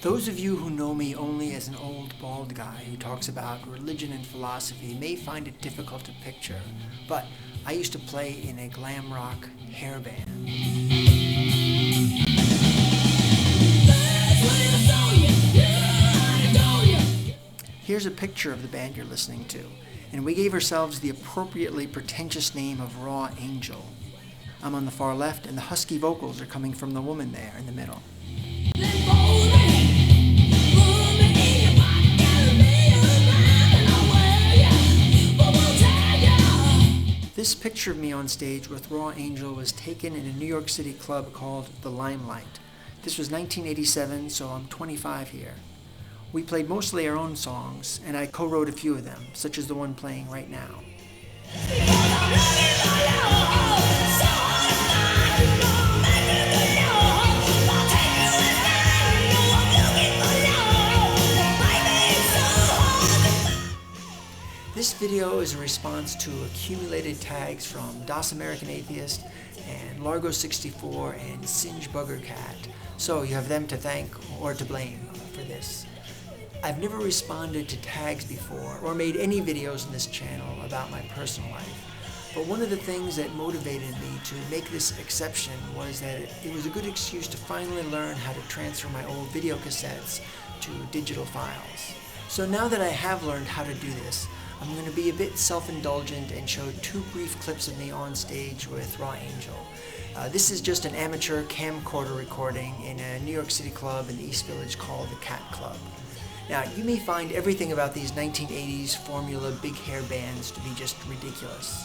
Those of you who know me only as an old bald guy who talks about religion and philosophy may find it difficult to picture, but I used to play in a glam rock hair band. Here's a picture of the band you're listening to, and we gave ourselves the appropriately pretentious name of Raw Angel. I'm on the far left, and the husky vocals are coming from the woman there in the middle. This picture of me on stage with Raw Angel was taken in a New York City club called The Limelight. This was 1987, so I'm 25 here. We played mostly our own songs, and I co-wrote a few of them, such as the one playing right now. This video is a response to accumulated tags from DasAmericanAtheist and Largo 64 and SingeBuggerCat, so you have them to thank or to blame for this. I've never responded to tags before or made any videos on this channel about my personal life, but one of the things that motivated me to make this exception was that it was a good excuse to finally learn how to transfer my old video cassettes to digital files. So now that I have learned how to do this, I'm going to be a bit self-indulgent and show 2 brief clips of me on stage with Raw Angel. This is just an amateur camcorder recording in a New York City club in the East Village called the Cat Club. Now, you may find everything about these 1980s formula big hair bands to be just ridiculous.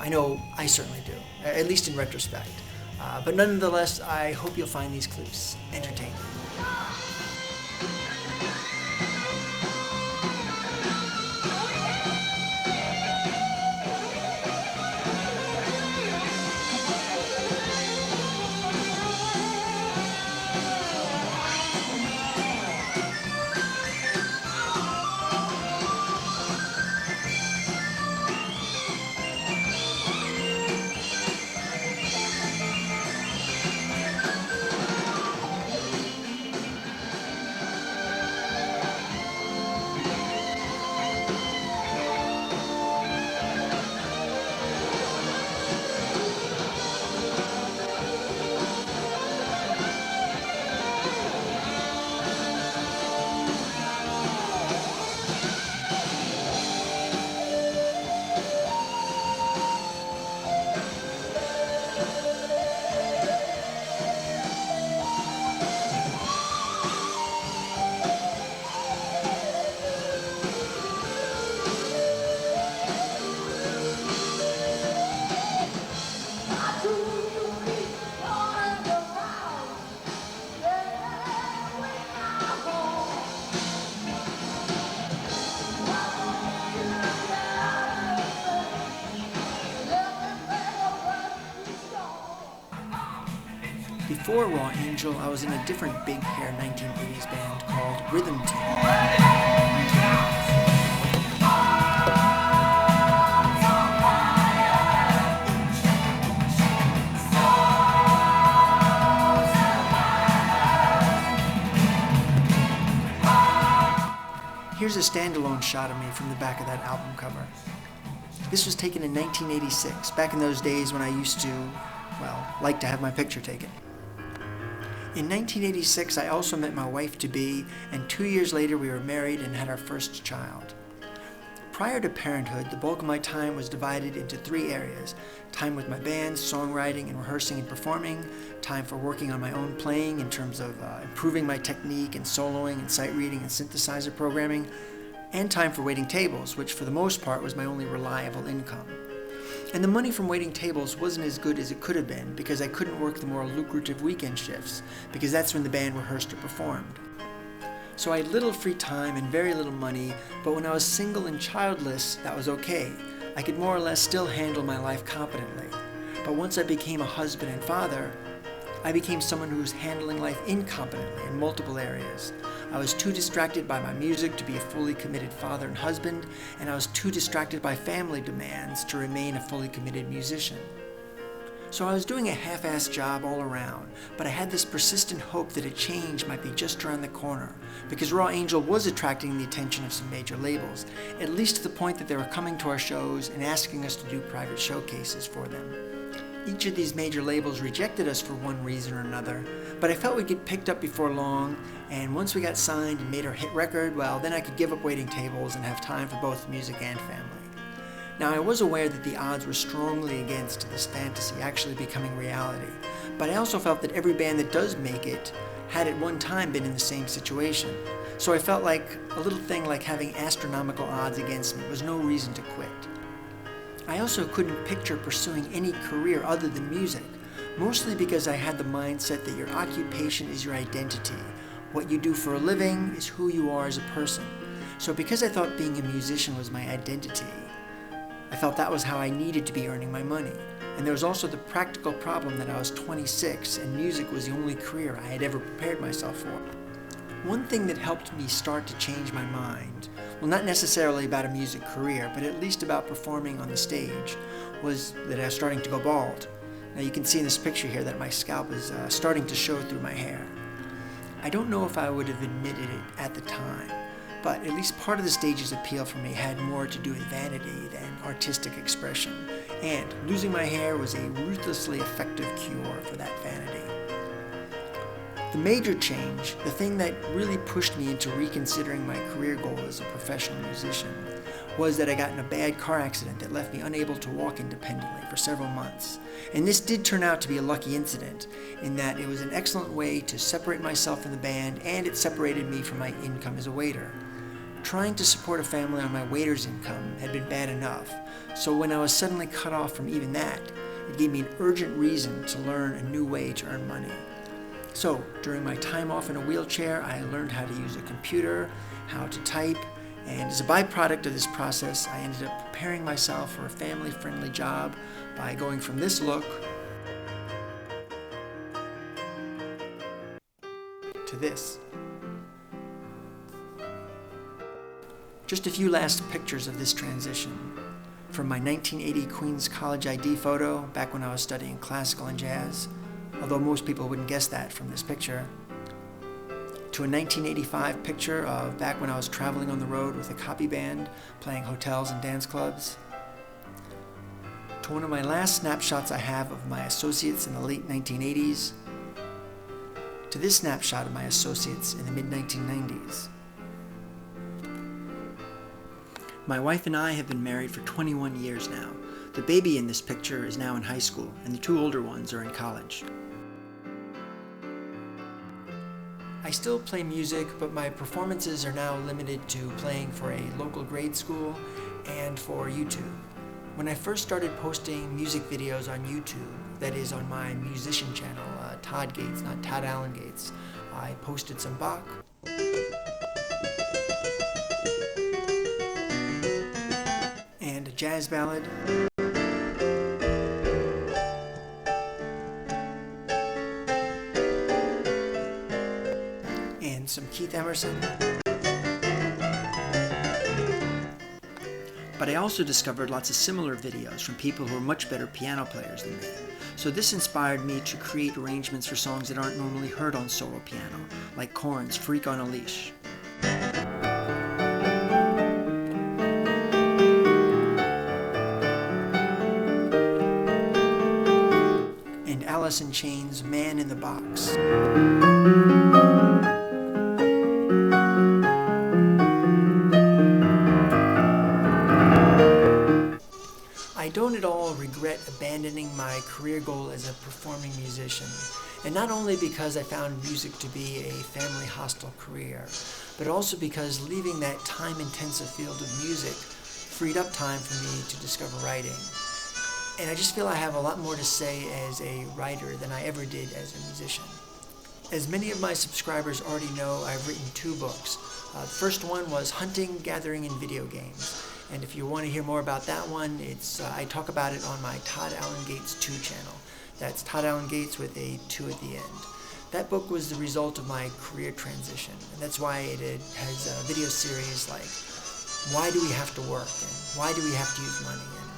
I know I certainly do, at least in retrospect. But nonetheless, I hope you'll find these clips entertaining. Before Raw Angel, I was in a different big hair 1980s band called Rhythm Team. Here's a standalone shot of me from the back of that album cover. This was taken in 1986, back in those days when I used to, well, like to have my picture taken. In 1986, I also met my wife-to-be, and 2 years later we were married and had our first child. Prior to parenthood, the bulk of my time was divided into 3 areas: time with my band, songwriting and rehearsing and performing, time for working on my own playing in terms of improving my technique and soloing and sight reading and synthesizer programming, and time for waiting tables, which for the most part was my only reliable income. And the money from waiting tables wasn't as good as it could have been because I couldn't work the more lucrative weekend shifts, because that's when the band rehearsed or performed. So I had little free time and very little money, but when I was single and childless, that was okay. I could more or less still handle my life competently. But once I became a husband and father, I became someone who was handling life incompetently in multiple areas. I was too distracted by my music to be a fully committed father and husband, and I was too distracted by family demands to remain a fully committed musician. So I was doing a half-assed job all around, but I had this persistent hope that a change might be just around the corner, because Raw Angel was attracting the attention of some major labels, at least to the point that they were coming to our shows and asking us to do private showcases for them. Each of these major labels rejected us for one reason or another, but I felt we'd get picked up before long, and once we got signed and made our hit record, well, then I could give up waiting tables and have time for both music and family. Now, I was aware that the odds were strongly against this fantasy actually becoming reality, but I also felt that every band that does make it had at one time been in the same situation. So I felt like a little thing like having astronomical odds against me was no reason to quit. I also couldn't picture pursuing any career other than music, mostly because I had the mindset that your occupation is your identity. What you do for a living is who you are as a person. So because I thought being a musician was my identity, I felt that was how I needed to be earning my money. And there was also the practical problem that I was 26 and music was the only career I had ever prepared myself for. One thing that helped me start to change my mind, well, not necessarily about a music career, but at least about performing on the stage, was that I was starting to go bald. Now you can see in this picture here that my scalp is starting to show through my hair. I don't know if I would have admitted it at the time, but at least part of the stage's appeal for me had more to do with vanity than artistic expression, and losing my hair was a ruthlessly effective cure for that vanity. The major change, the thing that really pushed me into reconsidering my career goal as a professional musician, was that I got in a bad car accident that left me unable to walk independently for several months. And this did turn out to be a lucky incident, in that it was an excellent way to separate myself from the band, and it separated me from my income as a waiter. Trying to support a family on my waiter's income had been bad enough, so when I was suddenly cut off from even that, it gave me an urgent reason to learn a new way to earn money. So, during my time off in a wheelchair, I learned how to use a computer, how to type, and as a byproduct of this process, I ended up preparing myself for a family-friendly job by going from this look to this. Just a few last pictures of this transition. From my 1980 Queens College ID photo, back when I was studying classical and jazz, although most people wouldn't guess that from this picture, to a 1985 picture of back when I was traveling on the road with a copy band, playing hotels and dance clubs, to one of my last snapshots I have of my associates in the late 1980s, to this snapshot of my associates in the mid-1990s. My wife and I have been married for 21 years now. The baby in this picture is now in high school, and the two older ones are in college. I still play music, but my performances are now limited to playing for a local grade school and for YouTube. When I first started posting music videos on YouTube, that is on my musician channel, Todd Gates, not Todd Allen Gates, I posted some Bach, and a jazz ballad, and some Keith Emerson. But I also discovered lots of similar videos from people who are much better piano players than me. So this inspired me to create arrangements for songs that aren't normally heard on solo piano, like Korn's Freak on a Leash. And Alice in Chains' Man in the Box. I don't at all regret abandoning my career goal as a performing musician, and not only because I found music to be a family-hostile career, but also because leaving that time-intensive field of music freed up time for me to discover writing. And I just feel I have a lot more to say as a writer than I ever did as a musician. As many of my subscribers already know, I've written 2 books. The first one was Hunting, Gathering, and Video Games. And if you want to hear more about that one, I talk about it on my Todd Allen Gates 2 channel. That's Todd Allen Gates with a 2 at the end. That book was the result of my career transition, and that's why it has a video series like, why do we have to work, and why do we have to use money, and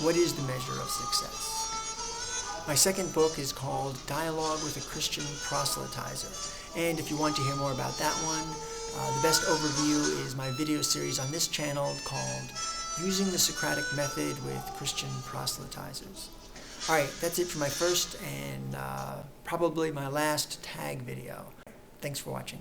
what is the measure of success? My second book is called Dialogue with a Christian Proselytizer. And if you want to hear more about that one, the best overview is my video series on this channel called Using the Socratic Method with Christian Proselytizers. Alright, that's it for my first and probably my last tag video. Thanks for watching.